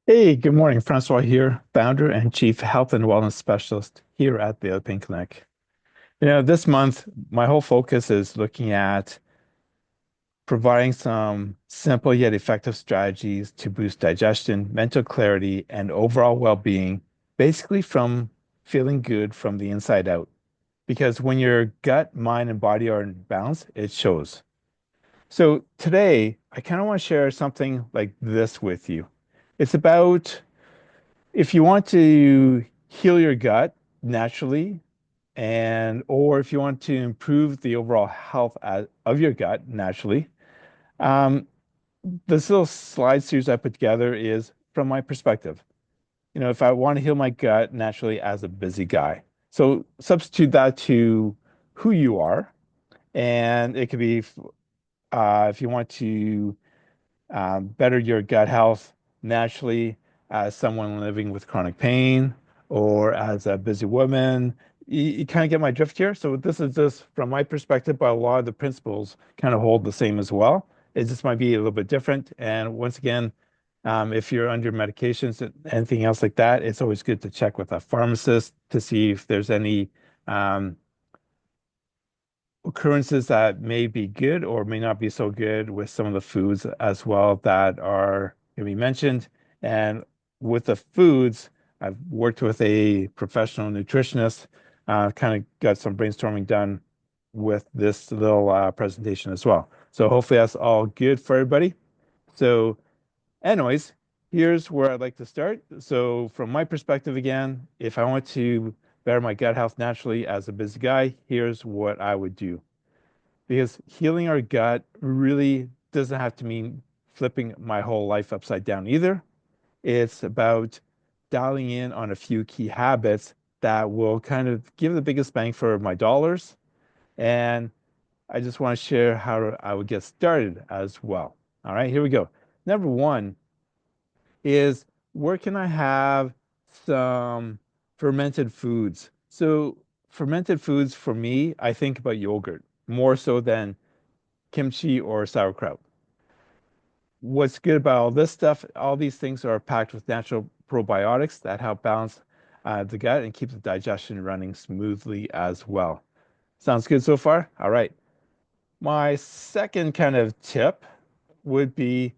Hey, good morning. Francois here, founder and chief health and wellness specialist here at the Open Clinic. This month, my whole focus is looking at providing some simple yet effective strategies to boost digestion, mental clarity, and overall well-being, basically from feeling good from the inside out. Because when your gut, mind, and body are in balance, it shows. So today, I kind of want to share something like this with you. It's about if you want to heal your gut naturally, and or if you want to improve the overall health of your gut naturally, um, this little slide series I put together is from my perspective. If I want to heal my gut naturally as a busy guy, so substitute that to who you are, and it could be if you want to better your gut health naturally as someone living with chronic pain or as a busy woman. You kind of get my drift here. So this is just from my perspective, but a lot of the principles kind of hold the same as well. It just might be a little bit different. And once again, if you're under medications and anything else like that, it's always good to check with a pharmacist to see if there's any um, occurrences that may be good or may not be so good with some of the foods as well that are going to be mentioned. And with the foods, I've worked with a professional nutritionist, kind of got some brainstorming done with this little presentation as well. So hopefully that's all good for everybody. So, anyways, here's where I'd like to start. So, from my perspective, again, if I want to better my gut health naturally as a busy guy, here's what I would do because healing our gut really doesn't have to mean flipping my whole life upside down either. It's about dialing in on a few key habits that will kind of give the biggest bang for my dollars. And I just want to share how I would get started as well. All right, here we go. Number one is where can I have some fermented foods? So, fermented foods for me, I think about yogurt more so than kimchi or sauerkraut. What's good about all this stuff, all these things are packed with natural probiotics that help balance the gut and keep the digestion running smoothly as well. Sounds good so far? All right. My second kind of tip would be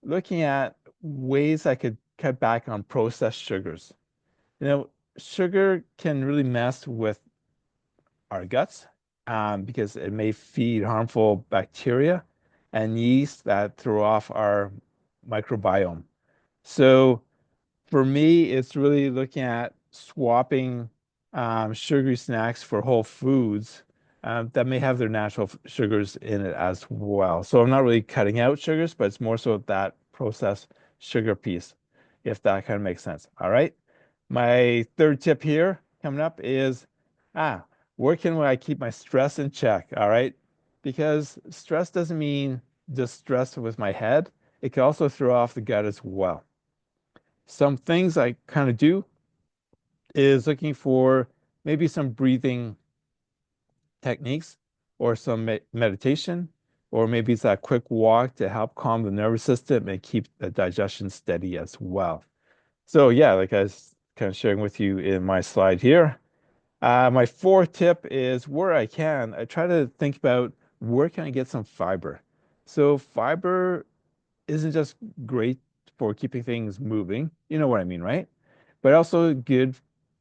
looking at ways I could cut back on processed sugars. You know, sugar can really mess with our guts because it may feed harmful bacteria and yeast that throw off our microbiome. So for me, it's really looking at swapping sugary snacks for whole foods that may have their natural sugars in it as well. So I'm not really cutting out sugars, but it's more so that processed sugar piece, if that kind of makes sense. All right. My third tip here coming up is ah, where can I keep my stress in check? All right. Because stress doesn't mean just stress with my head. It can also throw off the gut as well. Some things I kind of do is looking for maybe some breathing techniques or some meditation, or maybe it's a quick walk to help calm the nervous system and keep the digestion steady as well. So, yeah, like I was kind of sharing with you in my slide here. My fourth tip is where I can, I try to think about where can I get some fiber. So, fiber isn't just great for keeping things moving. You know what I mean, right? But also good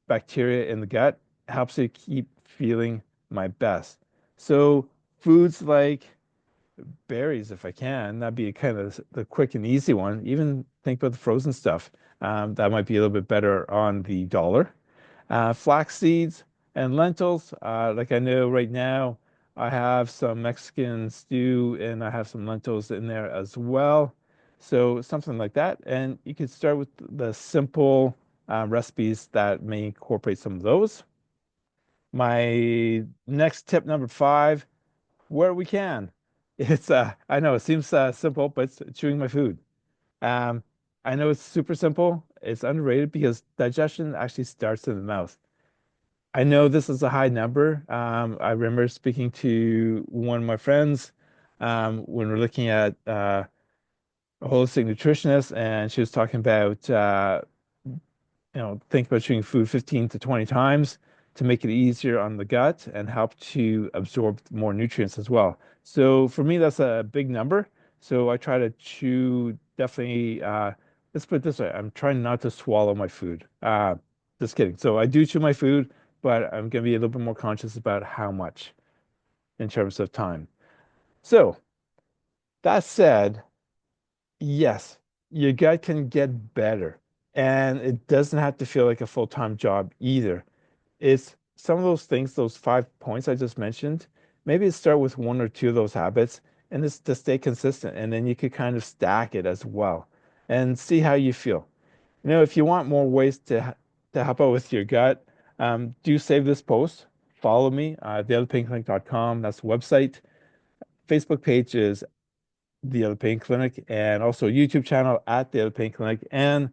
bacteria in the gut helps you keep feeling my best. So foods like berries, if I can, that'd be kind of the quick and easy one. Even think about the frozen stuff. That might be a little bit better on the dollar. Flax seeds and lentils. Like I know right now, I have some Mexican stew and I have some lentils in there as well. So something like that. And you could start with the simple recipes that may incorporate some of those. My next tip, number five, where we can. It's I know it seems simple, but it's chewing my food. Um, I know it's super simple. It's underrated because digestion actually starts in the mouth. I know this is a high number. I remember speaking to one of my friends when we're looking at a holistic nutritionist, and she was talking about think about chewing food 15 to 20 times to make it easier on the gut and help to absorb more nutrients as well. So for me, that's a big number. So I try to chew definitely, let's put it this way, I'm trying not to swallow my food. Just kidding. So I do chew my food, but I'm going to be a little bit more conscious about how much in terms of time. So that said, yes, your gut can get better, and it doesn't have to feel like a full-time job either. It's some of those things, those 5 points I just mentioned. Maybe start with one or two of those habits and just to stay consistent, and then you could kind of stack it as well and see how you feel. If you want more ways to help out with your gut, do save this post. Follow me, theotherpainclinic.com. That's the website. Facebook page is The Other Pain Clinic, and also YouTube channel at The Other Pain Clinic. And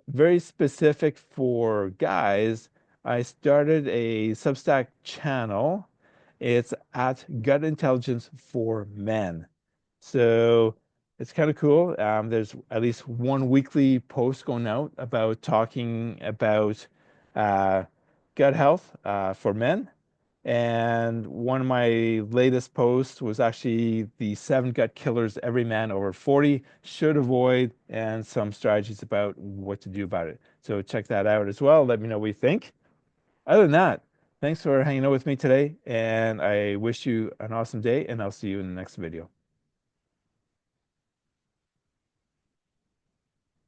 very specific for guys, I started a Substack channel. It's at Gut Intelligence for Men. So it's kind of cool. There's at least one weekly post going out about talking about uh, gut health for men. And one of my latest posts was actually the 7 gut killers every man over 40 should avoid and some strategies about what to do about it. So check that out as well. Let me know what you think. Other than that, thanks for hanging out with me today, and I wish you an awesome day, and I'll see you in the next video.